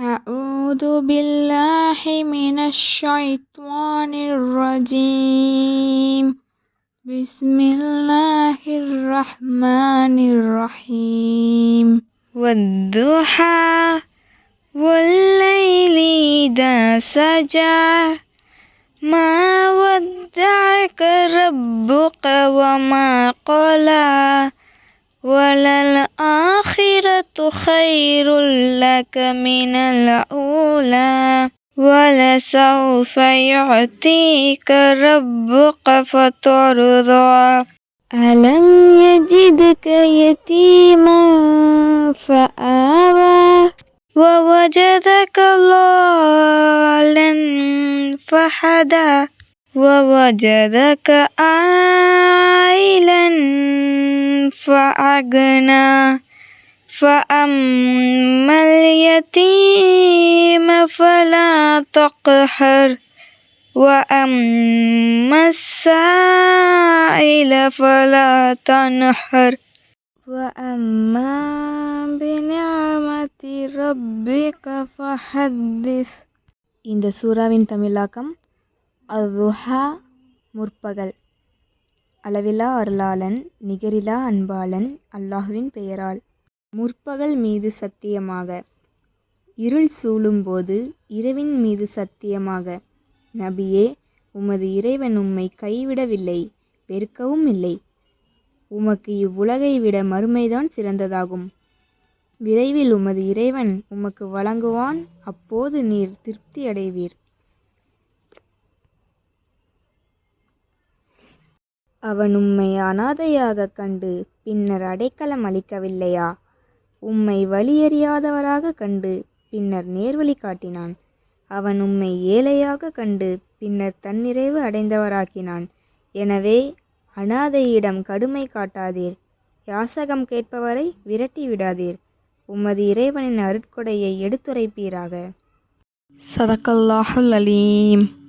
أعوذ بالله من الشيطان الرجيم. بسم الله الرحمن الرحيم. والضحى والليل إذا سجى ما ودعك ربك وما قلى وللآخرة خير لك من الأولى ولسوف يعطيك ربك فترضى ألم يجدك يتيما فآوى ووجدك ضالا فهدى ووجدك عائلا فأغنى فأما اليتيم فلا تقهر وأما السائل فلا تنهر وأما بنعمة ربك فحدث. இந்த சூறாவின் தமிழாக்கம் அல்-துஹா, முற்பகல். அளவிலா அருளாளன் நிகரிலா அன்பாளன் அல்லாஹ்வின் பெயரால். முற்பகல் மீது சத்தியமாக. இருள் சூழும்போது இரவின் மீது சத்தியமாக. நபியே, உமது இறைவன் உம்மை கைவிடவில்லை, வெறுக்கவும் இல்லை. உமக்கு இவ்வுலகை விட மறுமைதான் சிறந்ததாகும். விரைவில் உமது இறைவன் உமக்கு வழங்குவான், அப்போது நீர் திருப்தி அடைவீர். அவன் உம்மை அனாதையாகக் கண்டு பின்னர் அடைக்கலம் அளிக்கவில்லையா? உம்மை வழியறியாதவராக கண்டு பின்னர் நேர்வழி காட்டினான். அவன் உம்மை ஏழையாக கண்டு பின்னர் தன்னிறைவு அடைந்தவராக்கினான். எனவே அனாதையிடம் கடுமை காட்டாதீர், யாசகம் கேட்பவரை விரட்டி விடாதீர். உமது இறைவனின் அருட்கொடையை எடுத்துரைப்பீராக. சதகல்லாஹுல் அலீம்.